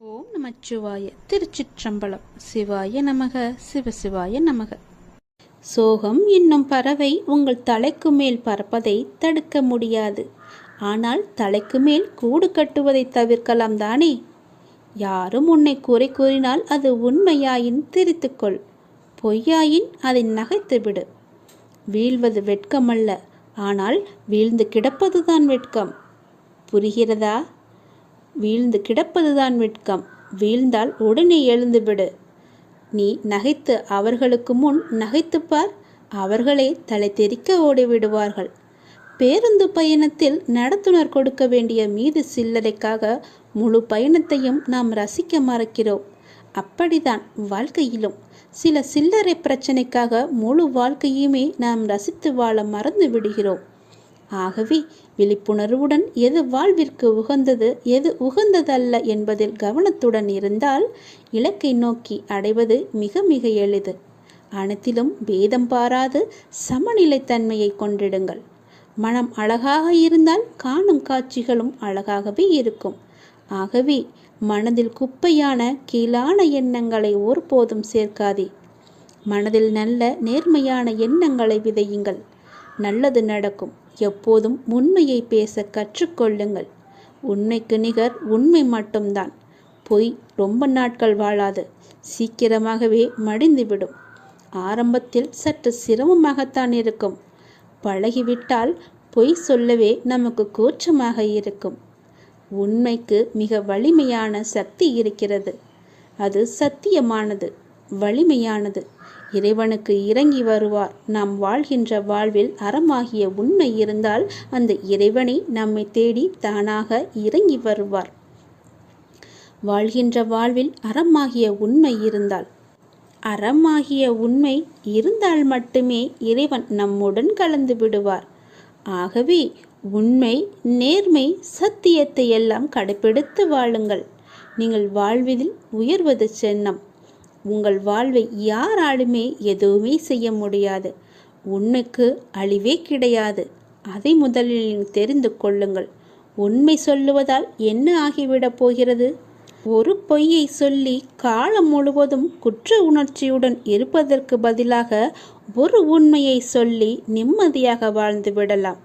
ஓம் நமச்சிவாய. திருச்சிற்றம்பலம். சிவாய நமக. சிவசிவாய நமக. சோகம் என்னும் பறவை உங்கள் தலைக்கு மேல் பறப்பதை தடுக்க முடியாது. ஆனால் தலைக்கு மேல் கூடு கட்டுவதை தவிர்க்கலாம் தானே? யாரும் உன்னை குறை கூறினால் அது உண்மையாயின் திரித்துக்கொள், பொய்யாயின் அதை நகைத்துவிடு. வீழ்வது வெட்கமல்ல, ஆனால் வீழ்ந்து கிடப்பதுதான் வெட்கம். புரிகிறதா? வீழ்ந்து கிடப்பதுதான் வெட்கம். வீழ்ந்தால் உடனே எழுந்துவிடு. நீ நகைத்து அவர்களுக்கு முன் நகைத்துப்பார், அவர்களே தலை தெறிக்க ஓடிவிடுவார்கள். பேருந்து பயணத்தில் நடத்துனர் கொடுக்க வேண்டிய மீது சில்லறைக்காக முழு பயணத்தையும் நாம் ரசிக்க மறக்கிறோம். அப்படிதான் வாழ்க்கையிலும் சில சில்லறை பிரச்சனைக்காக முழு வாழ்க்கையுமே நாம் ரசித்து வாழ மறந்து விடுகிறோம். ஆகவே விழிப்புணர்வுடன் எது வாழ்விற்கு உகந்தது, எது உகந்ததல்ல என்பதில் கவனத்துடன் இருந்தால் இலக்கை நோக்கி அடைவது மிக மிக எளிது. அனைத்திலும் பேதம் பாராது சமநிலைத்தன்மையை கொண்டிடுங்கள். மனம் அழகாக இருந்தால் காணும் காட்சிகளும் அழகாகவே இருக்கும். ஆகவே மனதில் குப்பையான கீழான எண்ணங்களை ஒருபோதும் சேர்க்காதே. மனதில் நல்ல நேர்மையான எண்ணங்களை விதையுங்கள். நல்லது நடக்கும். எப்போதும் உண்மையை பேச கற்றுக்கொள்ளுங்கள். உண்மைக்கு நிகர் உண்மை மட்டும்தான். பொய் ரொம்ப நாட்கள் வாழாது, சீக்கிரமாகவே மடிந்துவிடும். ஆரம்பத்தில் சற்று சிரமமாகத்தான் இருக்கும். பழகிவிட்டால் பொய் சொல்லவே நமக்கு கூச்சமாக இருக்கும். உண்மைக்கு மிக வலிமையான சக்தி இருக்கிறது. அது சத்தியமானது, வலிமையானது. இறைவனுக்கு இறங்கி வருவார். நாம் வாழ்கின்ற வாழ்வில் அறமாகிய உண்மை இருந்தால் அந்த இறைவனை நம்மை தேடி தானாக இறங்கி வருவார். வாழ்கின்ற வாழ்வில் அறமாகிய உண்மை இருந்தால், அறமாகிய உண்மை இருந்தால் மட்டுமே இறைவன் நம்முடன் கலந்து விடுவார். ஆகவே உண்மை, நேர்மை, சத்தியத்தை எல்லாம் கடைபிடித்து வாழுங்கள். நீங்கள் வாழ்வதில் உயர்வது சென்னம். உங்கள் வாழ்வை யாராலுமே எதுவுமே செய்ய முடியாது. உண்மைக்கு அழிவே கிடையாது. அதை முதலில் தெரிந்து கொள்ளுங்கள். உண்மை சொல்லுவதால் என்ன ஆகிவிடப் போகிறது? ஒரு பொய்யை சொல்லி காலம் முழுவதும் குற்ற உணர்ச்சியுடன் இருப்பதற்கு பதிலாக ஒரு உண்மையை சொல்லி நிம்மதியாக வாழ்ந்து விடலாம்.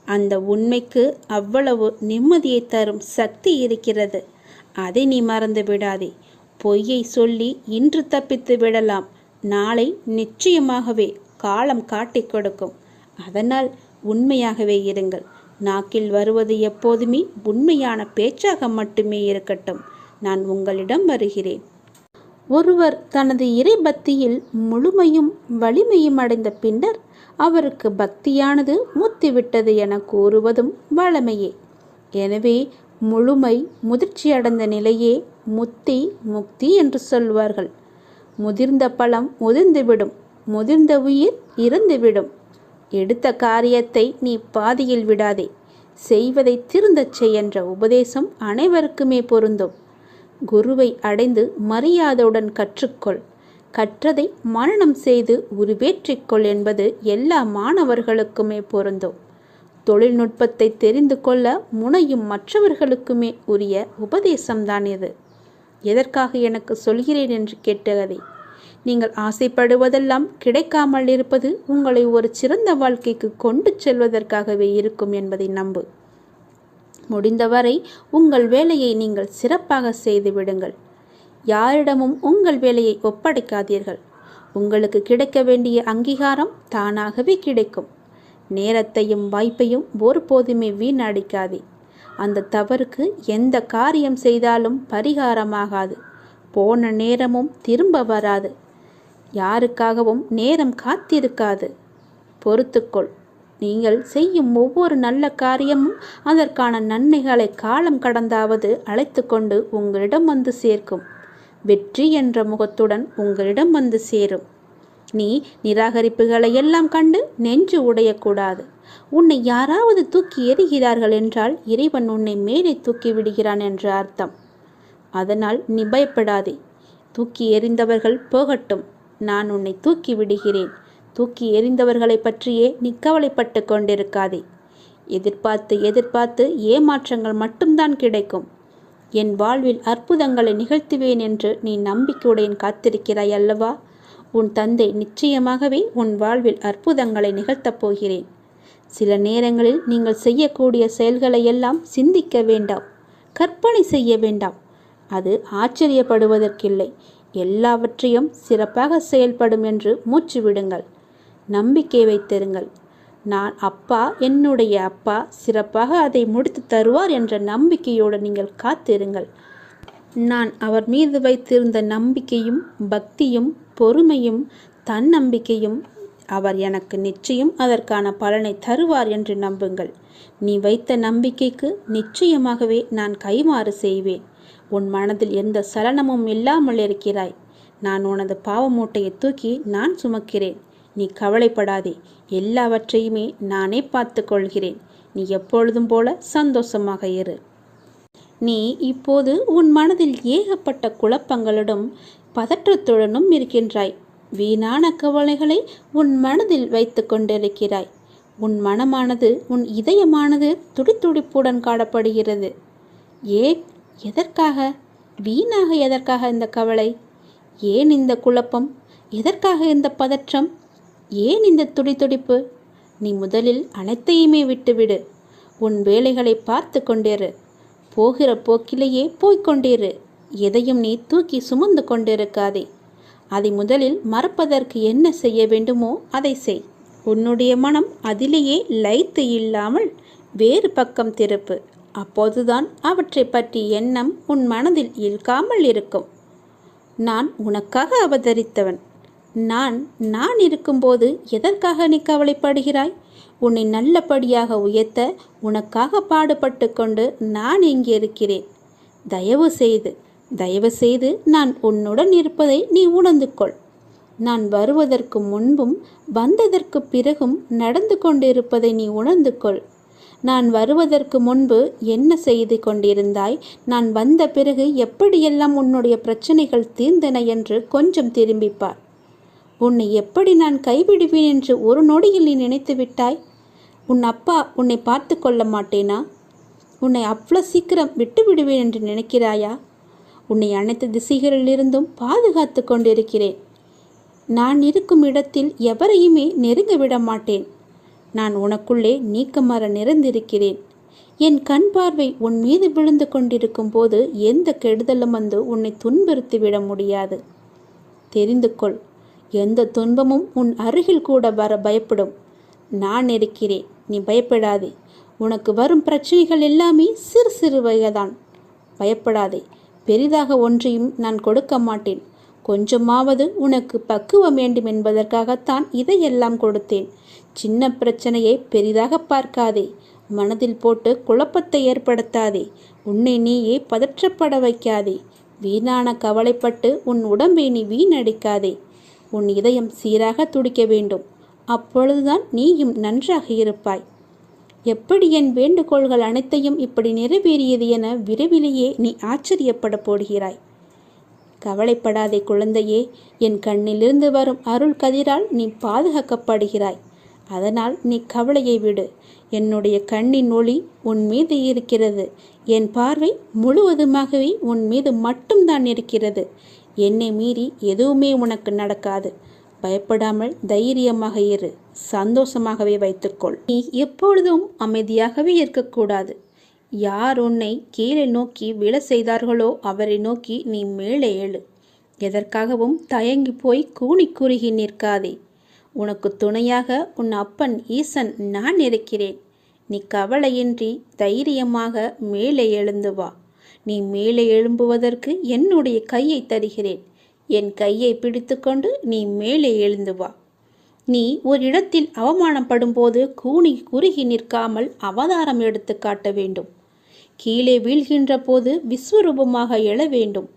அந்த உண்மைக்கு அவ்வளவு நிம்மதியை தரும் சக்தி இருக்கிறது. அதை நீ மறந்து விடாதே. பொய்யை சொல்லி இன்று தப்பித்து விடலாம், நாளை நிச்சயமாகவே காலம் காட்டிக் கொடுக்கும். அதனால் உண்மையாகவே இருங்கள். நாக்கில் வருவது எப்போதுமே உண்மையான பேச்சாக மட்டுமே இருக்கட்டும். நான் உங்களிடம் வருகிறேன். ஒருவர் தனது இறை பக்தியில் முழுமையும் வலிமையும் அடைந்த பின்னர் அவருக்கு பக்தியானது முத்திவிட்டது என கூறுவதும் வழமையே. எனவே முழுமை முதிர்ச்சியடைந்த நிலையே முத்தி, முக்தி என்று சொல்வார்கள். முதிர்ந்த பழம் முதிர்ந்துவிடும், முதிர்ந்த உயிர் இறந்துவிடும். எடுத்த காரியத்தை நீ பாதியில் விடாதே. செய்வதை திருந்தச் செய் என்ற உபதேசம் அனைவருக்குமே பொருந்தும். குருவை அடைந்து மரியாதையுடன் கற்றுக்கொள். கற்றதை மனனம் செய்து உருவேற்றிக்கொள் என்பது எல்லா மாணவர்களுக்குமே பொருந்தும். தொழில்நுட்பத்தை தெரிந்து கொள்ள முனையும் மற்றவர்களுக்குமே உரிய உபதேசம்தான் இது. எதற்காக எனக்கு சொல்கிறேன் என்று கேட்டதை, நீங்கள் ஆசைப்படுவதெல்லாம் கிடைக்காமல் இருப்பது உங்களை ஒரு சிறந்த வாழ்க்கைக்கு கொண்டு செல்வதற்காகவே இருக்கும் என்பதை நம்பு. முடிந்தவரை உங்கள் வேலையை நீங்கள் சிறப்பாக செய்து விடுங்கள். யாரிடமும் உங்கள் வேலையை ஒப்படைக்காதீர்கள். உங்களுக்கு கிடைக்க வேண்டிய அங்கீகாரம் தானாகவே கிடைக்கும். நேரத்தையும் வாய்ப்பையும் ஒருபோதுமே வீணடிக்காதே. அந்த தவறுக்கு எந்த காரியம் செய்தாலும் பரிகாரமாகாது. போன நேரமும் திரும்ப வராது. யாருக்காகவும் நேரம் காத்திருக்காது. பொறுத்துக்கொள். நீங்கள் செய்யும் ஒவ்வொரு நல்ல காரியமும் அதற்கான நன்மைகளை காலம் கடந்தாவது அழைத்து கொண்டு உங்களிடம் வந்து சேர்க்கும். வெற்றி என்ற முகத்துடன் உங்களிடம் வந்து சேரும். நீ நிராகரிப்புகளை எல்லாம் கண்டு நெஞ்சு உடையக்கூடாது. உன்னை யாராவது தூக்கி எறிகிறார்கள் என்றால் இறைவன் உன்னை மேலே தூக்கி விடுகிறான் என்று அர்த்தம். அதனால் நீ பயப்படாதே. தூக்கி எறிந்தவர்கள் போகட்டும், நான் உன்னை தூக்கி விடுகிறேன். தூக்கி எறிந்தவர்களை பற்றியே நீ கவலைப்பட்டு கொண்டிருக்காதே. எதிர்பார்த்து எதிர்பார்த்து ஏமாற்றங்கள் மட்டும்தான் கிடைக்கும். என் வாழ்வில் அற்புதங்களை நிகழ்த்துவேன் என்று நீ நம்பிக்கையுடன் காத்திருக்கிறாய் அல்லவா? உன் தந்தை நிச்சயமாகவே உன் வாழ்வில் அற்புதங்களை நிகழ்த்தப் போகிறேன். சில நேரங்களில் நீங்கள் செய்யக்கூடிய செயல்களை எல்லாம் சிந்திக்க வேண்டாம், கற்பனை செய்ய வேண்டாம். அது ஆச்சரியப்படுவதற்கில்லை. எல்லாவற்றையும் சிறப்பாக செயல்படும் என்று மூச்சு விடுங்கள். நம்பிக்கை வைத்திருங்கள். நான் அப்பா, என்னுடைய அப்பா சிறப்பாக அதை முடித்து தருவார் என்ற நம்பிக்கையோடு நீங்கள் காத்திருங்கள். நான் அவர் மீது வைத்திருந்த நம்பிக்கையும் பக்தியும் பொறுமையும் தன்னம்பிக்கையும் அவர் எனக்கு நிச்சயம் அதற்கான பலனை தருவார் என்று நம்புங்கள். நீ வைத்த நம்பிக்கைக்கு நிச்சயமாகவே நான் கைமாறு செய்வேன். உன் மனதில் எந்த சலனமும் இல்லாமல் இருக்கிறாய். நான் உனது பாவ மூட்டையை தூக்கி நான் சுமக்கிறேன். நீ கவலைப்படாதே, எல்லாவற்றையுமே நானே பார்த்து கொள்கிறேன். நீ எப்பொழுதும் போல சந்தோஷமாக இரு. நீ இப்போது உன் மனதில் ஏகப்பட்ட குழப்பங்களுடன் பதற்றத்துடனும் இருக்கின்றாய். வீணான கவலைகளை உன் மனதில் வைத்து கொண்டிருக்கிறாய். உன் மனமானது, உன் இதயமானது துடித்துடிப்புடன் காணப்படுகிறது. ஏன்? எதற்காக? வீணாக எதற்காக இந்த கவலை? ஏன் இந்த குழப்பம்? எதற்காக இந்த பதற்றம்? ஏன் இந்த துடித்துடிப்பு? நீ முதலில் அனைத்தையுமே விட்டுவிடு. உன் வேலைகளை பார்த்து கொண்டிரு. போகிற போக்கிலேயே போய்கொண்டிரு. எதையும் நீ தூக்கி சுமந்து கொண்டிருக்காதே. அதை முதலில் மறப்பதற்கு என்ன செய்ய வேண்டுமோ அதை செய். உன்னுடைய மனம் அதிலேயே லயித்து இல்லாமல் வேறு பக்கம் திருப்பு. அப்போதுதான் அவற்றை பற்றி எண்ணம் உன் மனதில் இழுக்காமல் இருக்கும். நான் உனக்காக அவதரித்தவன். நான் இருக்கும்போது எதற்காக நீ கவலைப்படுகிறாய்? உன்னை நல்லபடியாக உயர்த்த உனக்காக பாடுபட்டு கொண்டு நான் இங்கே இருக்கிறேன். தயவு செய்து நான் உன்னுடன் இருப்பதை நீ உணர்ந்து கொள். நான் வருவதற்கு முன்பும் வந்ததற்கு பிறகும் நடந்து கொண்டிருப்பதை நீ உணர்ந்து கொள். நான் வருவதற்கு முன்பு என்ன செய்து கொண்டிருந்தாய், நான் வந்த பிறகு எப்படியெல்லாம் உன்னுடைய பிரச்சனைகள் தீர்ந்தன என்று கொஞ்சம் திரும்பிப்பார். உன்னை எப்படி நான் கைவிடுவேன் என்று ஒரு நொடியில் நீ நினைத்து விட்டாய்? உன் அப்பா உன்னை பார்த்து கொள்ள மாட்டேனா? உன்னை அவ்வளோ சீக்கிரம் விட்டு விடுவேன் என்று நினைக்கிறாயா? உன்னை அனைத்து திசைகளிலிருந்தும் பாதுகாத்து கொண்டிருக்கிறேன். நான் இருக்கும் இடத்தில் எவரையுமே நெருங்க விட மாட்டேன். நான் உனக்குள்ளே நீக்கமர நிறைந்திருக்கிறேன். என் கண் பார்வை உன் மீது விழுந்து கொண்டிருக்கும் போது எந்த கெடுதலும் வந்து உன்னை துன்புறுத்திவிட முடியாது. தெரிந்து கொள். எந்த துன்பமும் உன் அருகில் கூட வர பயப்படும். நான் இருக்கிறேன், நீ பயப்படாதே. உனக்கு வரும் பிரச்சனைகள் எல்லாமே சிறு சிறு வகைதான். பயப்படாதே. பெரிதாக ஒன்றையும் நான் கொடுக்க மாட்டேன். கொஞ்சமாவது உனக்கு பக்குவம் வேண்டும் என்பதற்காகத்தான் இதையெல்லாம் கொடுத்தேன். சின்ன பிரச்சனையை பெரிதாக பார்க்காதே. மனதில் போட்டு குழப்பத்தை ஏற்படுத்தாதே. உன்னை நீயே பதற்றப்பட வைக்காதே. வீணான கவலைப்பட்டு உன் உடம்பை நீ வீணடிக்காதே. உன் இதயம் சீராக துடிக்க வேண்டும். அப்பொழுதுதான் நீயும் நன்றாக இருப்பாய். எப்படி என் வேண்டுகோள்கள் அனைத்தையும் இப்படி நிறைவேறியது என விரைவிலேயே நீ ஆச்சரியப்பட போடுகிறாய். கவலைப்படாதே குழந்தையே. என் கண்ணிலிருந்து வரும் அருள் கதிரால் நீ பாதுகாக்கப்படுகிறாய். அதனால் நீ கவலையை விடு. என்னுடைய கண்ணின் ஒளி உன் மீது இருக்கிறது. என் பார்வை முழுவதுமாகவே உன் மீது மட்டும்தான் இருக்கிறது. என்னை மீறி எதுவுமே உனக்கு நடக்காது. பயப்படாமல் தைரியமாக இரு. சந்தோஷமாகவே வைத்துக்கொள். நீ எப்பொழுதும் அமைதியாகவே இருக்கக்கூடாது. யார் உன்னை கீழே நோக்கி விழ செய்தார்களோ அவரை நோக்கி நீ மேலே எழு. எதற்காகவும் தயங்கி போய் கூனி குறுகி நிற்காதே. உனக்கு துணையாக உன் அப்பன் ஈசன் நான் இருக்கிறேன். நீ கவலையின்றி தைரியமாக மேலே எழுந்து வா. நீ மேலே எழும்புவதற்கு என்னுடைய கையை தருகிறேன். என் கையை பிடித்து கொண்டு நீ மேலே எழுந்து வா. நீ ஒரு இடத்தில் அவமானப்படும் போது கூனி குறுகி நிற்காமல் அவதாரம் எடுத்து காட்ட வேண்டும். கீழே வீழ்கின்ற போது விஸ்வரூபமாக எழ வேண்டும்.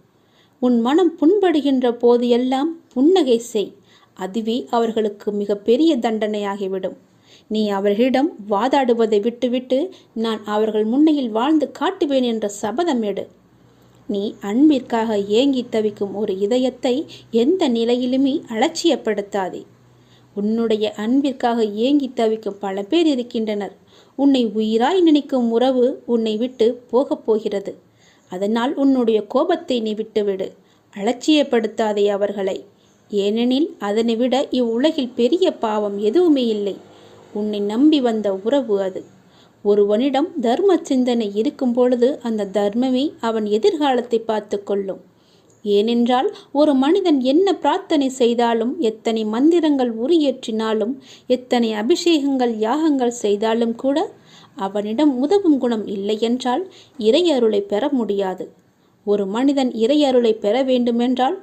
உன் மனம் புண்படுகின்ற போது எல்லாம் புன்னகை செய். அதுவே அவர்களுக்கு மிக பெரிய தண்டனையாகிவிடும். நீ அவர்களிடம் வாதாடுவதை விட்டுவிட்டு நான் அவர்கள் முன்னையில் வாழ்ந்து காட்டுவேன் என்ற சபதம் எடு. நீ அன்பிற்காக ஏங்கி தவிக்கும் ஒரு இதயத்தை எந்த நிலையிலுமே அலட்சியப்படுத்தாதே. உன்னுடைய அன்பிற்காக ஏங்கி தவிக்கும் பல பேர் இருக்கின்றனர். உன்னை உயிராய் நினைக்கும் உறவு உன்னை விட்டு போகப் போகிறது. அதனால் உன்னுடைய கோபத்தை நீ விட்டுவிடு. அலட்சியப்படுத்தாதே அவர்களை. ஏனெனில் அதனை விட இவ்வுலகில் பெரிய பாவம் எதுவுமே இல்லை. உன்னை நம்பி வந்த உறவு அது. ஒருவனிடம் தர்ம சிந்தனை இருக்கும் பொழுது அந்த தர்மமே அவன் எதிர்காலத்தை பார்த்து கொள்ளும். ஏனென்றால் ஒரு மனிதன் என்ன பிரார்த்தனை செய்தாலும், எத்தனை மந்திரங்கள் உரியேற்றினாலும், எத்தனை அபிஷேகங்கள் யாகங்கள் செய்தாலும் கூட அவனிடம் உதவும் குணம் இல்லையென்றால் இறையருளை பெற முடியாது. ஒரு மனிதன் இறையருளை பெற வேண்டுமென்றால்,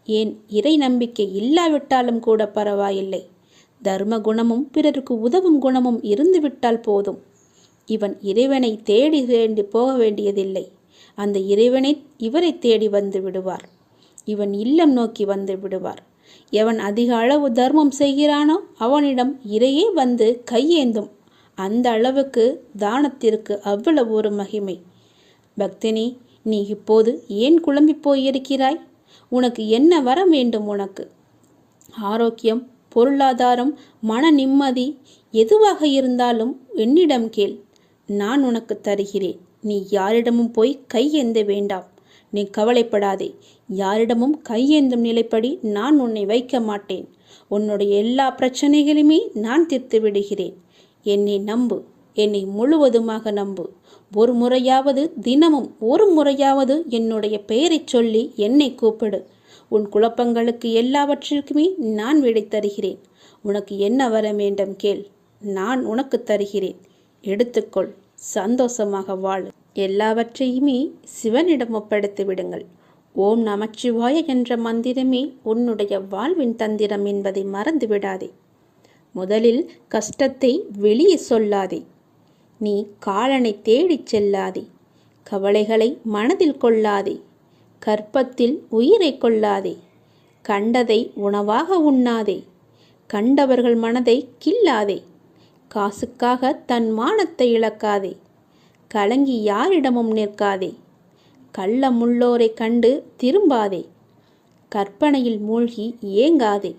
ஏன் இறை நம்பிக்கை இல்லாவிட்டாலும் கூட பரவாயில்லை, தர்ம குணமும் பிறருக்கு உதவும் குணமும் இருந்துவிட்டால் போதும். இவன் இறைவனை தேடி போக வேண்டியதில்லை. அந்த இறைவனை இவரை தேடி வந்து விடுவார். இவன் இல்லம் நோக்கி வந்து விடுவார். எவன் அதிக அளவு தர்மம் செய்கிறானோ அவனிடம் இறையே வந்து கையேந்தும். அந்த அளவுக்கு தானத்திற்கு அவ்வளவு ஒரு மகிமை. பக்தினி, நீ இப்போது ஏன் குழம்பி போயிருக்கிறாய்? உனக்கு என்ன வர வேண்டும்? உனக்கு ஆரோக்கியம், பொருளாதாரம், மன நிம்மதி எதுவாக இருந்தாலும் என்னிடம் கேள். நான் உனக்கு தருகிறேன். நீ யாரிடமும் போய் கையேந்த வேண்டாம். நீ கவலைப்படாதே. யாரிடமும் கையேந்தும் நிலைப்படி நான் உன்னை வைக்க மாட்டேன். உன்னுடைய எல்லா பிரச்சனைகளுமே நான் தீர்த்து விடுகிறேன். என்னை நம்பு. என்னை முழுவதுமாக நம்பு. ஒரு முறையாவது, தினமும் ஒரு முறையாவது என்னுடைய பெயரை சொல்லி என்னை கூப்பிடு. உன் குழப்பங்களுக்கு எல்லாவற்றிற்குமே நான் விடை தருகிறேன். உனக்கு என்ன வர வேண்டும் கேள். நான் உனக்கு தருகிறேன். எடுத்துக்கொள். சந்தோஷமாக வாழ். எல்லாவற்றையுமே சிவனிடம் ஒப்படைத்து விடுங்கள். ஓம் நமச்சிவாய என்ற மந்திரமே உன்னுடைய வாழ்வின் தந்திரம் என்பதை மறந்து விடாதே. முதலில் கஷ்டத்தை வெளியே சொல்லாதே. நீ காலனை தேடிச் செல்லாதே. கவலைகளை மனதில் கொள்ளாதே. கற்பத்தில் உயிரை கொள்ளாதே. கண்டதை உணவாக உண்ணாதே. கண்டவர்கள் மனதை கில்லாதே. காசுக்காக தன் மானத்தை இழக்காதே. கலங்கி யாரிடமும் நிற்காதே. கள்ளமுள்ளோரை கண்டு திரும்பாதே. கற்பனையில் மூழ்கி ஏங்காதே.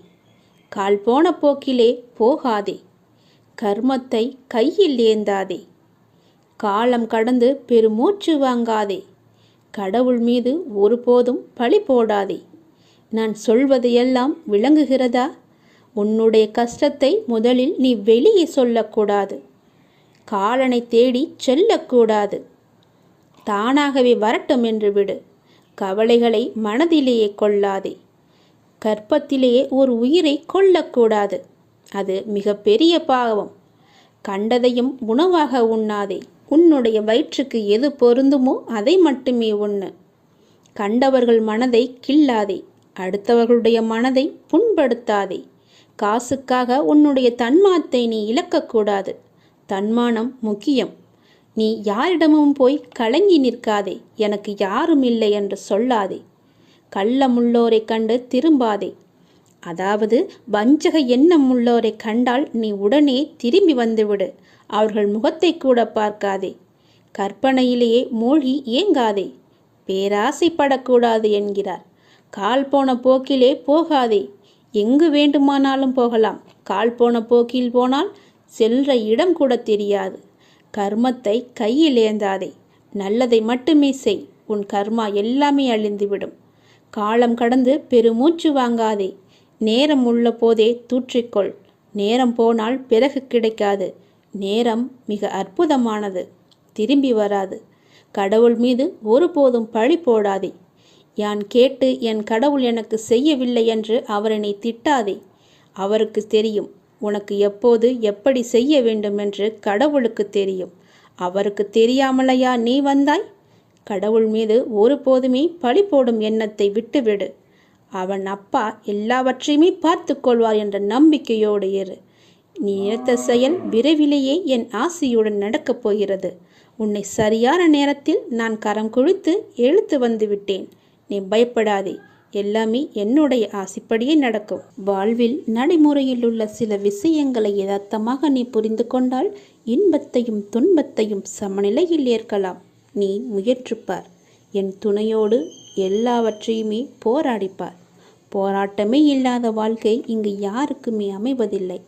கால் போன போக்கிலே போகாதே. கர்மத்தை கையில் ஏந்தாதே. காலம் கடந்து பெருமூச்சு வாங்காதே. கடவுள் மீது ஒருபோதும் பழி போடாதே. நான் சொல்வது எல்லாம் விளங்குகிறதா? உன்னுடைய கஷ்டத்தை முதலில் நீ வெளியே சொல்லக்கூடாது. காலனை தேடி செல்லக்கூடாது. தானாகவே வரட்டும் என்று விடு. கவலைகளை மனதிலேயே கொள்ளாதே. கற்பத்திலேயே ஒரு உயிரை கொல்லக்கூடாது. அது மிக பெரிய பாவம். கண்டதையும் உணவாக உண்ணாதே. உன்னுடைய வயிற்றுக்கு எது பொருந்துமோ அதை மட்டுமே உண்ணு. கண்டவர்கள் மனதை கில்லாதே. அடுத்தவர்களுடைய மனதை புண்படுத்தாதே. காசுக்காக உன்னுடைய தன்மானத்தை நீ இழக்கக்கூடாது. தன்மானம் முக்கியம். நீ யாரிடமும் போய் கலங்கி நிற்காதே. எனக்கு யாரும் இல்லை என்று சொல்லாதே. கள்ளமுள்ளோரை கண்டு திரும்பாதே. அதாவது வஞ்சக எண்ணம் உள்ளோரை கண்டால் நீ உடனே திரும்பி வந்துவிடு. அவர்கள் முகத்தை கூட பார்க்காதே. கற்பனையிலேயே மூழ்கி ஏங்காதே. பேராசைப்படக்கூடாது என்கிறார். கால் போன போக்கிலே போகாதே. எங்கு வேண்டுமானாலும் போகலாம். கால் போன போக்கில் போனால் செல்ற இடம் கூட தெரியாது. கர்மத்தை கையில் ஏந்தாதே. நல்லதை மட்டுமே செய். உன் கர்மா எல்லாமே அழிந்துவிடும். காலம் கடந்து பெருமூச்சு வாங்காதே. நேரம் உள்ள போதே தூற்றிக்கொள். நேரம் போனால் பிறகு கிடைக்காது. நேரம் மிக அற்புதமானது. திரும்பி வராது. கடவுள் மீது ஒருபோதும் பழி போடாதே. யான் கேட்டு என் கடவுள் எனக்கு செய்யவில்லை என்று அவரை திட்டாதே. அவருக்கு தெரியும் உனக்கு எப்போது எப்படி செய்ய வேண்டும் என்று. கடவுளுக்கு தெரியும். அவருக்கு தெரியாமலையா நீ வந்தாய்? கடவுள் மீது ஒருபோதுமே பழி போடும் எண்ணத்தை விட்டுவிடு. அவன் அப்பா எல்லாவற்றையுமே பார்த்து கொள்வார் என்ற நம்பிக்கையோடு இரு. நீ நினைத்த செயல் விரைவிலேயே என் ஆசையுடன் நடக்கப் போகிறது. உன்னை சரியான நேரத்தில் நான் கரம் குழித்து இழுத்து வந்து விட்டேன். நீ பயப்படாதே. எல்லாமே என்னுடைய ஆசைப்படியே நடக்கும். வாழ்வில் நடைமுறையில் உள்ள சில விஷயங்களை யதார்த்தமாக நீ புரிந்து கொண்டால் இன்பத்தையும் துன்பத்தையும் சமநிலையில் ஏற்கலாம். நீ முயற்றுப்பார். என் துணையோடு எல்லாவற்றையுமே போராடிப்பார். போராட்டமே இல்லாத வாழ்க்கை இங்கு யாருக்குமே அமைவதில்லை.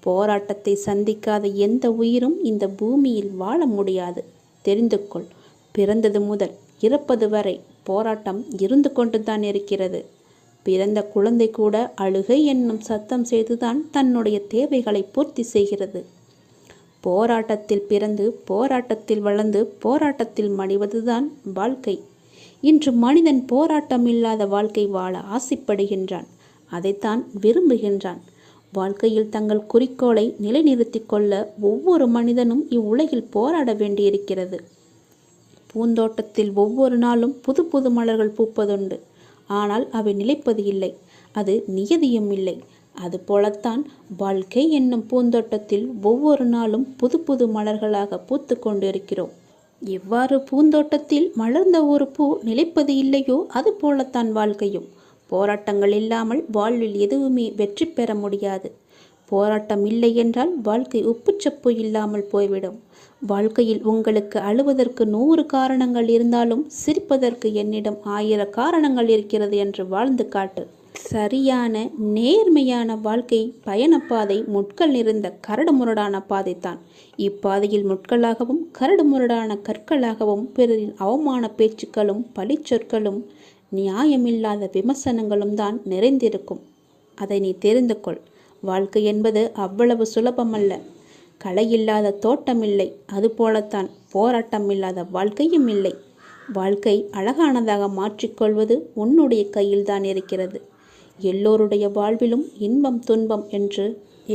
போராட்டத்தை சந்திக்காத எந்த உயிரும் இந்த பூமியில் வாழ முடியாது. தெரிந்து கொள். பிறந்தது முதல் இறப்பது வரை போராட்டம் இருந்து கொண்டுதான் இருக்கிறது. பிறந்த குழந்தை கூட அழுகை என்னும் சத்தம் செய்துதான் தன்னுடைய தேவைகளை பூர்த்தி செய்கிறது. போராட்டத்தில் பிறந்து போராட்டத்தில் வளர்ந்து போராட்டத்தில் மடிவதுதான் வாழ்க்கை. இன்று மனிதன் போராட்டம் இல்லாத வாழ்க்கை வாழ ஆசைப்படுகின்றான். அதைத்தான் விரும்புகின்றான். வாழ்க்கையில் தங்கள் குறிக்கோளை நிலைநிறுத்தி கொள்ள ஒவ்வொரு மனிதனும் இவ்வுலகில் போராட வேண்டியிருக்கிறது. பூந்தோட்டத்தில் ஒவ்வொரு நாளும் புது புது மலர்கள் பூப்பதுண்டு. ஆனால் அவை நிலைப்பது இல்லை. அது நியதியும் இல்லை. அதுபோலத்தான் வாழ்க்கை என்னும் பூந்தோட்டத்தில் ஒவ்வொரு நாளும் புது புது மலர்களாக பூத்து கொண்டிருக்கிறோம். எவ்வாறு பூந்தோட்டத்தில் மலர்ந்த ஒரு பூ நிலைப்பது இல்லையோ அது போலத்தான் வாழ்க்கையும். போராட்டங்கள் இல்லாமல் வாழ்வில் எதுவுமே வெற்றி பெற முடியாது. போராட்டம் இல்லை என்றால் வாழ்க்கை உப்புச்சப்பு இல்லாமல் போய்விடும். வாழ்க்கையில் உங்களுக்கு அழுவதற்கு 100 காரணங்கள் இருந்தாலும் சிரிப்பதற்கு என்னிடம் 1000 காரணங்கள் இருக்கிறது என்று வாழ்ந்து காட்டு. சரியான நேர்மையான வாழ்க்கை பயணப்பாதை முட்கள் நிறைந்த கரடுமுரடான பாதைத்தான். இப்பாதையில் முட்களாகவும் கரடுமுரடான கற்களாகவும் பிறரின் அவமான பேச்சுக்களும் பழிச்சொற்களும் நியாயமில்லாத விமர்சனங்களும் தான் நிறைந்திருக்கும். அதை நீ தெரிந்து கொள். வாழ்க்கை என்பது அவ்வளவு சுலபமல்ல. களை இல்லாத தோட்டமில்லை. அதுபோலத்தான் போராட்டம் இல்லாத வாழ்க்கையும் இல்லை. வாழ்க்கை அழகானதாக மாற்றிக்கொள்வது உன்னுடைய கையில்தான் இருக்கிறது. எல்லோருடைய வாழ்விலும் இன்பம் துன்பம் என்று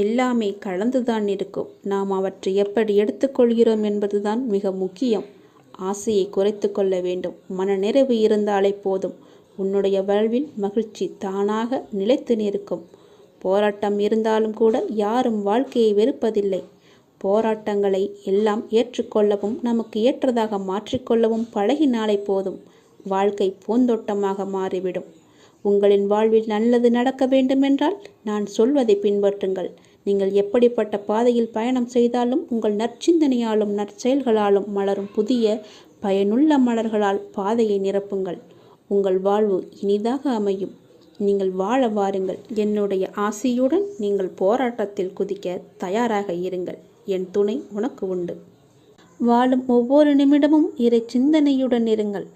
எல்லாமே கலந்துதான் இருக்கும். நாம் அவற்றை எப்படி எடுத்துக்கொள்கிறோம் என்பதுதான் மிக முக்கியம். ஆசையை குறைத்து கொள்ள வேண்டும். மன நிறைவு இருந்தாலே போதும். உன்னுடைய வாழ்வில் மகிழ்ச்சி தானாக நிலைத்து நிற்கும். போராட்டம் இருந்தாலும் கூட யாரும் வாழ்க்கையை வெறுப்பதில்லை. போராட்டங்களை எல்லாம் ஏற்றுக்கொள்ளவும் நமக்கு ஏற்றதாக மாற்றிக்கொள்ளவும் பழகினாலே போதும். வாழ்க்கை பூந்தோட்டமாக மாறிவிடும். உங்களின் வாழ்வில் நல்லது நடக்க வேண்டுமென்றால் நான் சொல்வதை பின்பற்றுங்கள். நீங்கள் எப்படிப்பட்ட பாதையில் பயணம் செய்தாலும் உங்கள் நற்சிந்தனையாலும் நற்செயல்களாலும் மலரும் புதிய பயனுள்ள மலர்களால் பாதையை நிரப்புங்கள். உங்கள் வாழ்வு இனிதாக அமையும். நீங்கள் வாழ வாருங்கள். என்னுடைய ஆசையுடன் நீங்கள் போராட்டத்தில் குதிக்க தயாராக இருங்கள். என் துணை உனக்கு உண்டு. வாழும் ஒவ்வொரு நிமிடமும் இறை சிந்தனையுடன் இருங்கள்.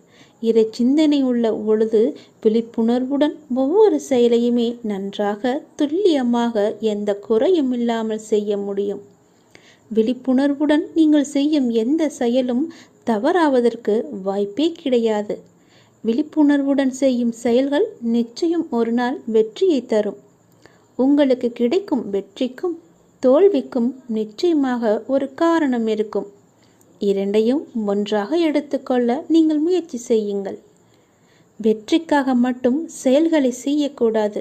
இறை சிந்தனை உள்ள பொழுது விழிப்புணர்வுடன் ஒவ்வொரு செயலையுமே நன்றாக துல்லியமாக எந்த குறையும் இல்லாமல் செய்ய முடியும். விழிப்புணர்வுடன் நீங்கள் செய்யும் எந்த செயலும் தவறாவதற்கு வாய்ப்பே கிடையாது. விழிப்புணர்வுடன் செய்யும் செயல்கள் நிச்சயம் ஒரு நாள் வெற்றியை தரும். உங்களுக்கு கிடைக்கும் வெற்றிக்கும் தோல்விக்கும் நிச்சயமாக ஒரு காரணம் இருக்கும். இரண்டையும் ஒன்றாக எடுத்துக்கொள்ள நீங்கள் முயற்சி செய்யுங்கள். வெற்றிக்காக மட்டும் செயல்களை செய்யக்கூடாது.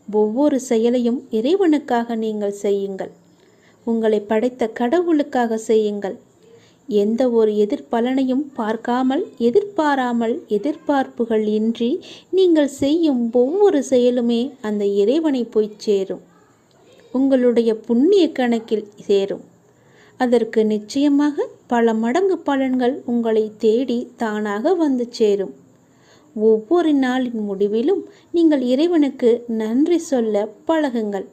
ஒவ்வொரு செயலையும் இறைவனுக்காக நீங்கள் செய்யுங்கள். உங்களை படைத்த கடவுளுக்காக செய்யுங்கள். எந்த ஒரு எதிர்பலனையும் பார்க்காமல் எதிர்பாராமல் எதிர்பார்ப்புகள் இன்றி நீங்கள் செய்யும் ஒவ்வொரு செயலுமே அந்த இறைவனை போய் சேரும். உங்களுடைய புண்ணிய கணக்கில் சேரும். அதற்கு நிச்சயமாக பல மடங்கு பலன்கள் உங்களை தேடி தானாக வந்து சேரும். ஒவ்வொரு நாளின் முடிவிலும் நீங்கள் இறைவனுக்கு நன்றி சொல்ல பழகுங்கள்.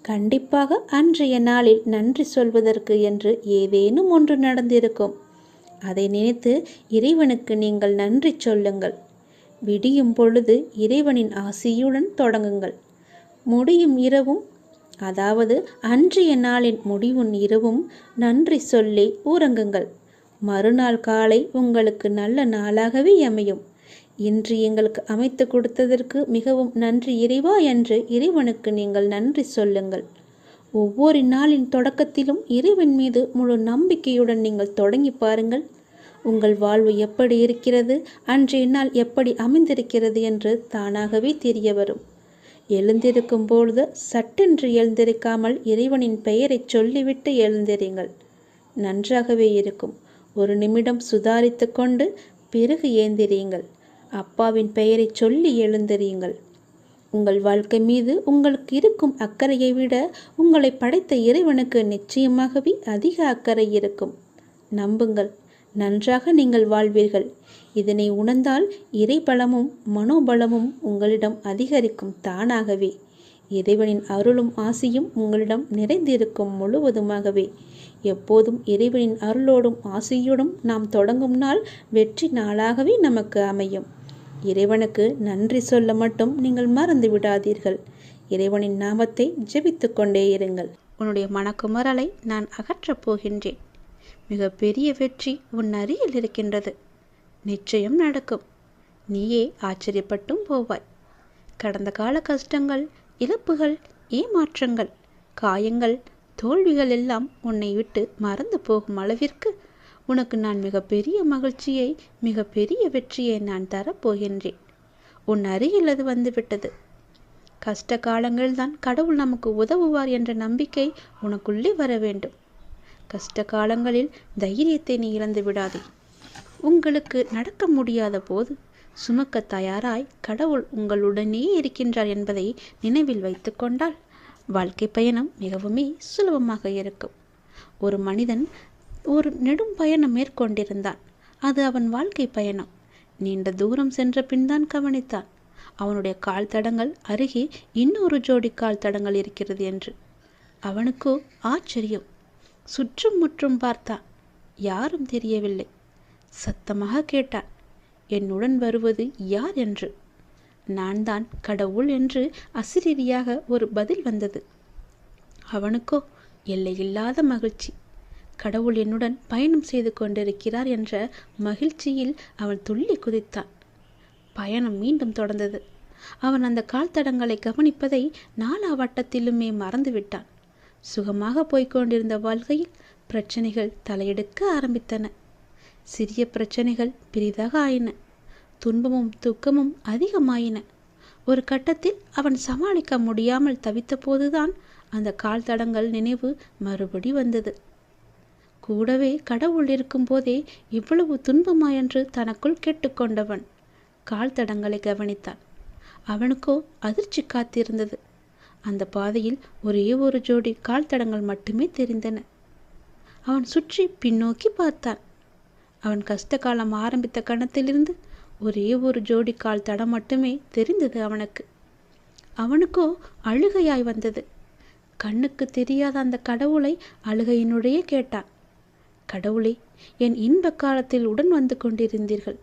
கண்டிப்பாக அன்றைய நாளில் நன்றி சொல்வதற்கு என்று ஏதேனும் ஒன்று நடந்திருக்கும். அதை நினைத்து இறைவனுக்கு நீங்கள் நன்றி சொல்லுங்கள். விடியும் பொழுது இறைவனின் ஆசியுடன் தொடங்குங்கள். முடியும் இரவும், அதாவது அன்றைய நாளின் முடிவும் இரவும் நன்றி சொல்லி உறங்குங்கள். மறுநாள் காலை உங்களுக்கு நல்ல நாளாகவே அமையும். இன்று எங்களுக்கு அமைத்து கொடுத்ததற்கு மிகவும் நன்றி இறைவா என்று இறைவனுக்கு நீங்கள் நன்றி சொல்லுங்கள். ஒவ்வொரு நாளின் தொடக்கத்திலும் இறைவன் மீது முழு நம்பிக்கையுடன் நீங்கள் தொடங்கி பாருங்கள். உங்கள் வாழ்வு எப்படி இருக்கிறது, அன்றைய நாள் எப்படி அமைந்திருக்கிறது என்று தானாகவே தெரிய வரும். எழுந்திருக்கும் பொழுது சட்டென்று எழுந்திருக்காமல் இறைவனின் பெயரை சொல்லிவிட்டு எழுந்திருங்கள். நன்றாகவே இருக்கும். ஒரு நிமிடம் சுதாரித்து கொண்டு பிறகு ஏந்திரியுங்கள். அப்பாவின் பெயரை சொல்லி எழுந்திரியுங்கள். உங்கள் வாழ்க்கை மீது உங்களுக்கு இருக்கும் அக்கறையை விட உங்களை படைத்த இறைவனுக்கு நிச்சயமாகவே அதிக அக்கறை இருக்கும். நம்புங்கள், நன்றாக நீங்கள் வாழ்வீர்கள். இதனை உணர்ந்தால் இறைபலமும் மனோபலமும் உங்களிடம் அதிகரிக்கும் தானாகவே. இறைவனின் அருளும் ஆசியும் உங்களிடம் நிறைந்திருக்கும் முழுவதுமாகவே. எப்போதும் இறைவனின் அருளோடும் ஆசியோடும் நாம் தொடங்கும் நாள் வெற்றி நாளாகவே நமக்கு அமையும். இறைவனுக்கு நன்றி சொல்ல மட்டும் நீங்கள் மறந்து விடாதீர்கள். இறைவனின் நாமத்தை ஜெபித்து கொண்டே இருங்கள். உன்னுடைய மனக்குமரலை நான் அகற்றப் போகின்றேன். மிக பெரிய வெற்றி உன் அருகில் இருக்கின்றது. நிச்சயம் நடக்கும். நீயே ஆச்சரியப்பட்டும் போவாய். கடந்த கால கஷ்டங்கள், இழப்புகள், ஏமாற்றங்கள், காயங்கள், தோல்விகள் எல்லாம் உன்னை விட்டு மறந்து போகும் அளவிற்கு உனக்கு நான் மிகப்பெரிய மகிழ்ச்சியை, மிகப்பெரிய வெற்றியை நான் தரப்போகின்றேன். உன் அருகில் அது வந்துவிட்டது. கஷ்ட காலங்கள்தான் கடவுள் நமக்கு உதவுவார் என்ற நம்பிக்கை உனக்குள்ளே வர வேண்டும். கஷ்ட காலங்களில் தைரியத்தை நீ இழந்து விடாதே. உங்களுக்கு நடக்க முடியாத போது சுமக்க தயாராய் கடவுள் உங்களுடனே இருக்கின்றார் என்பதை நினைவில் வைத்து கொண்டால் வாழ்க்கை பயணம் மிகவுமே சுலபமாக இருக்கும். ஒரு மனிதன் ஒரு நெடும் பயணம் மேற்கொண்டிருந்தான். அது அவன் வாழ்க்கை பயணம். நீண்ட தூரம் சென்ற பின்தான் கவனித்தான் அவனுடைய கால் தடங்கள் அருகே இன்னொரு ஜோடி கால் தடங்கள் இருக்கிறது என்று. அவனுக்கோ ஆச்சரியம். சுற்றும் முற்றும் பார்த்தான். யாரும் தெரியவில்லை. சத்தமாக கேட்டான், என்னுடன் வருவது யார் என்று. நான் தான் கடவுள் என்று அசிரீரியாக ஒரு பதில் வந்தது. அவனுக்கோ எல்லையில்லாத மகிழ்ச்சி. கடவுள் என்னுடன் பயணம் செய்து கொண்டிருக்கிறார் என்ற மகிழ்ச்சியில் அவன் துள்ளி குதித்தான். பயணம் மீண்டும் தொடர்ந்தது. அவன் அந்த கால் தடங்களை கவனிப்பதை நாலாவட்டத்திலுமே மறந்துவிட்டான். சுகமாக போய்கொண்டிருந்த வாழ்க்கையில் பிரச்சனைகள் தலையெடுக்க ஆரம்பித்தன. சிறிய பிரச்சனைகள் பெரிதாக ஆயின. துன்பமும் துக்கமும் அதிகமாயின. ஒரு கட்டத்தில் அவன் சமாளிக்க முடியாமல் தவித்த போதுதான் அந்த கால் தடங்கள் நினைவு மறுபடி வந்தது. கூடவே கடவுள் இருக்கும் போதே இவ்வளவு துன்பமா என்று தனக்குள் கேட்டுக்கொண்டவன் கால் தடங்களை கவனித்தான். அவனுக்கோ அதிர்ச்சி காத்திருந்தது. அந்த பாதையில் ஒரே ஒரு ஜோடி கால் தடங்கள் மட்டுமே தெரிந்தன. அவன் சுற்றி பின்னோக்கி பார்த்தான். அவன் கஷ்ட காலம் ஆரம்பித்த கணத்திலிருந்து ஒரே ஒரு ஜோடி கால் தடம் மட்டுமே தெரிந்தது அவனுக்கு. அவனுக்கோ அழுகையாய் வந்தது. கண்ணுக்கு தெரியாத அந்த கடவுளை அழுகையினுடைய கேட்டான். கடவுளே, என் இன்ப காலத்தில் உடன் வந்து கொண்டிருந்தீர்கள்.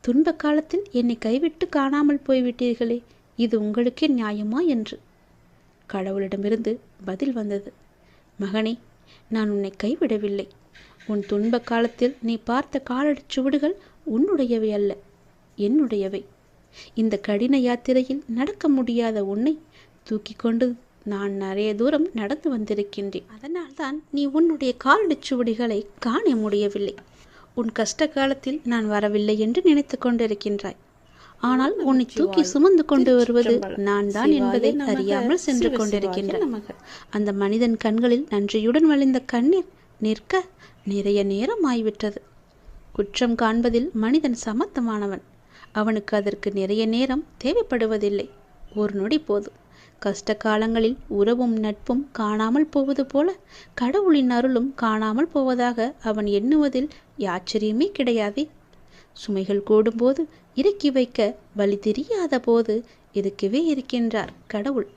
துன்ப காலத்தில் என்னை கைவிட்டு காணாமல் போய்விட்டீர்களே, இது உங்களுக்கே நியாயமா என்று. கடவுளிடமிருந்து பதில் வந்தது. மகனே, நான் உன்னை கைவிடவில்லை. உன் துன்ப காலத்தில் நீ பார்த்த காலடிச் சுவடுகள் உன்னுடையவை அல்ல, என்னுடையவை. இந்த கடின யாத்திரையில் நடக்க முடியாத உன்னை தூக்கி கொண்டு நான் நிறைய தூரம் நடந்து வந்திருக்கின்றேன். அதனால்தான் நீ உன்னுடைய காலடிச் சுவடுகளை காண முடியவில்லை. உன் கஷ்ட காலத்தில் நான் வரவில்லை என்று நினைத்து கொண்டிருக்கின்றாய். ஆனால் உன்னை தூக்கி சுமந்து கொண்டு வருவது நான் தான் என்பதை அறியாமல் சென்று கொண்டிருக்கின்றேன். அந்த மனிதன் கண்களில் நன்றியுடன் வழிந்த கண்ணீர் நிற்க நிறைய நேரம் ஆய்விட்டது. குற்றம் காண்பதில் மனிதன் சமத்தமானவன். அவனுக்கு அதற்கு நிறைய நேரம் தேவைப்படுவதில்லை. ஒரு நொடி போதும். கஷ்ட காலங்களில் உறவும் நட்பும் காணாமல் போவது போல கடவுளின் அருளும் காணாமல் போவதாக அவன் எண்ணுவதில் ஆச்சரியமே கிடையாதே. சுமைகள் கூடும்போது இறக்கி வைக்க வழி தெரியாத போது இருக்கவே இருக்கின்றார் கடவுள்.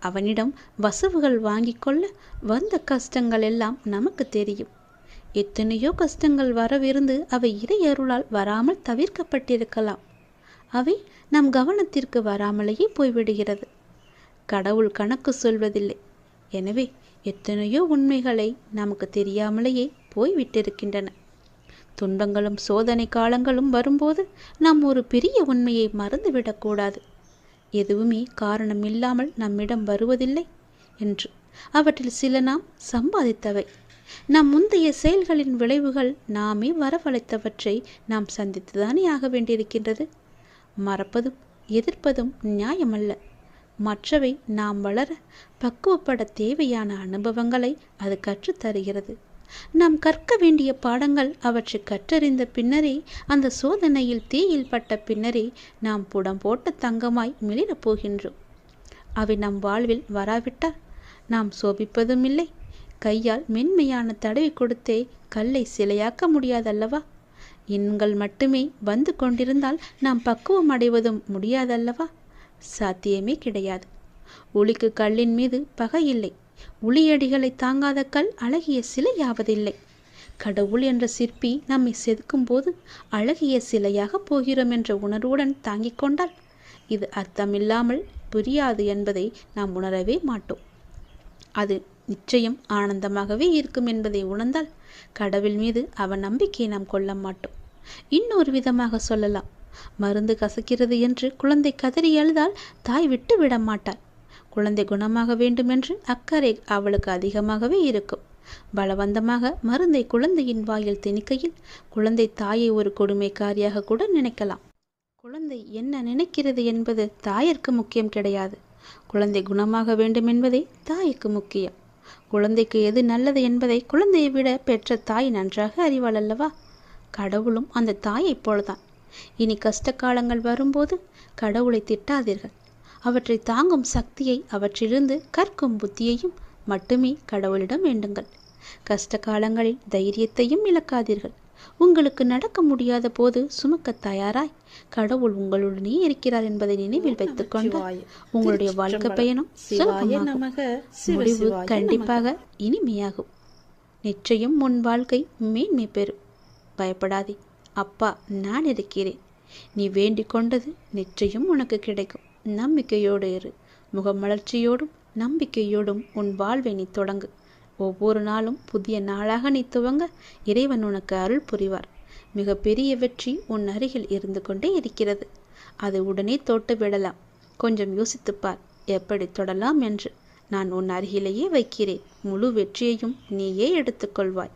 அவனிடம் வசவுகள் வாங்கி கொள்ள வந்த கஷ்டங்கள் எல்லாம் நமக்கு தெரியும். எத்தனையோ கஷ்டங்கள் வரவிருந்து அவை இறை அருளால் வராமல் தவிர்க்கப்பட்டிருக்கலாம். அவை நம் கவனத்திற்கு வராமலேயே போய்விடுகிறது. கடவுள் கணக்கு சொல்வதில்லை. எனவே எத்தனையோ உண்மைகளை நமக்கு தெரியாமலேயே போய்விட்டிருக்கின்றன. துன்பங்களும் சோதனை காலங்களும் வரும்போது நாம் ஒரு பெரிய உண்மையை மறந்துவிடக்கூடாது. எதுவுமே காரணம் இல்லாமல் நம்மிடம் வருவதில்லை என்று. அவற்றில் சில நாம் சம்பாதித்தவை. நம் முந்தைய செயல்களின் விளைவுகள் நாமே வரவழைத்தவற்றை நாம் சந்தித்துதானே ஆக வேண்டியிருக்கின்றது. மறப்பதும் எதிர்ப்பதும் நியாயமல்ல. மற்றவை நாம் வளர பக்குவப்பட தேவையான அனுபவங்களை அது கற்றுத்தருகிறது. நாம் கற்க வேண்டிய பாடங்கள் அவற்றை கற்றறிந்த பின்னரே, அந்த சோதனையில் தீயில் பட்ட பின்னரே நாம் புடம் போட்ட தங்கமாய் மிளிரப் போகின்றோம். அவை நம் வாழ்வில் வராவிட்டால் நாம் சோபிப்பதும் இல்லை. கையால் மென்மையான தடவி கொடுத்தே கல்லை சிலையாக்க முடியாதல்லவா? எண்கள் மட்டுமே வந்து கொண்டிருந்தால் நாம் பக்குவம் அடைவதும் முடியாதல்லவா? சாத்தியமே கிடையாது. உளிக்கு கல்லின் மீது பகை இல்லை. உளியடிகளை தாங்காத கல் அழகிய சிலையாவதில்லை. கடவுள் என்ற சிற்பி நம்மை செதுக்கும் போது அழகிய சிலையாக போகிறோம் என்ற உணர்வுடன் தாங்கிக் கொண்டால் இது அர்த்தமில்லாமல் புரியாது என்பதை நாம் உணரவே மாட்டோம். அது நிச்சயம் ஆனந்தமாகவே இருக்கும் என்பதை உணர்ந்தால் கடவுள் மீது அவன் நம்பிக்கையை நாம் கொள்ள மாட்டோம். இன்னொரு விதமாக சொல்லலாம், மருந்து கசக்கிறது என்று குழந்தை கதறி அழுதால் தாய் விட்டு விட மாட்டாள். குழந்தை குணமாக வேண்டுமென்று அக்கறை அவளுக்கு அதிகமாகவே இருக்கும். பலவந்தமாக மருந்தை குழந்தையின் வாயில் திணிக்கையில் குழந்தை தாயை ஒரு கொடுமைக்காரியாக கூட நினைக்கலாம். குழந்தை என்ன நினைக்கிறது என்பது தாயிற்கு முக்கியம் கிடையாது. குழந்தை குணமாக வேண்டும் என்பதே தாய்க்கு முக்கியம். குழந்தைக்கு எது நல்லது என்பதை குழந்தையை விட பெற்ற தாய் நன்றாக அறிவாள் அல்லவா? கடவுளும் அந்த தாயைப் போலதான். இனி கஷ்ட காலங்கள் வரும்போது கடவுளை திட்டாதீர்கள். அவற்றை தாங்கும் சக்தியை, அவற்றிலிருந்து கற்கும் புத்தியையும் மட்டுமே கடவுளிடம் வேண்டுங்கள். கஷ்ட காலங்களில் தைரியத்தையும் இழக்காதீர்கள். உங்களுக்கு நடக்க முடியாத போது சுமக்க தயாராய் கடவுள் உங்களுடனே இருக்கிறார் என்பதை நினைவில் வைத்துக் கொண்டு உங்களுடைய வாழ்க்கை பயணம் முடிவு கண்டிப்பாக இனிமையாகும். நிச்சயம் உன் வாழ்க்கை மேன்மை பெறும். பயப்படாதே, அப்பா நான் இருக்கிறேன். நீ வேண்டிக் கொண்டது நிச்சயம் உனக்கு கிடைக்கும். நம்பிக்கையோடு இரு. முகமலர்ச்சியோடும் நம்பிக்கையோடும் உன் வாழ்வை நீ தொடங்கு. ஒவ்வொரு நாளும் புதிய நாளாக நீ துவங்க இறைவன் உனக்கு அருள் புரிவார். மிக பெரிய வெற்றி உன் அருகில் இருந்து கொண்டே இருக்கிறது. அதை உடனே தொட்டு விடலாம். கொஞ்சம் யோசித்துப்பார் எப்படி தொடலாம் என்று. நான் உன் அருகிலேயே வைக்கிறேன். முழு வெற்றியையும் நீயே எடுத்துக்கொள்வாய்.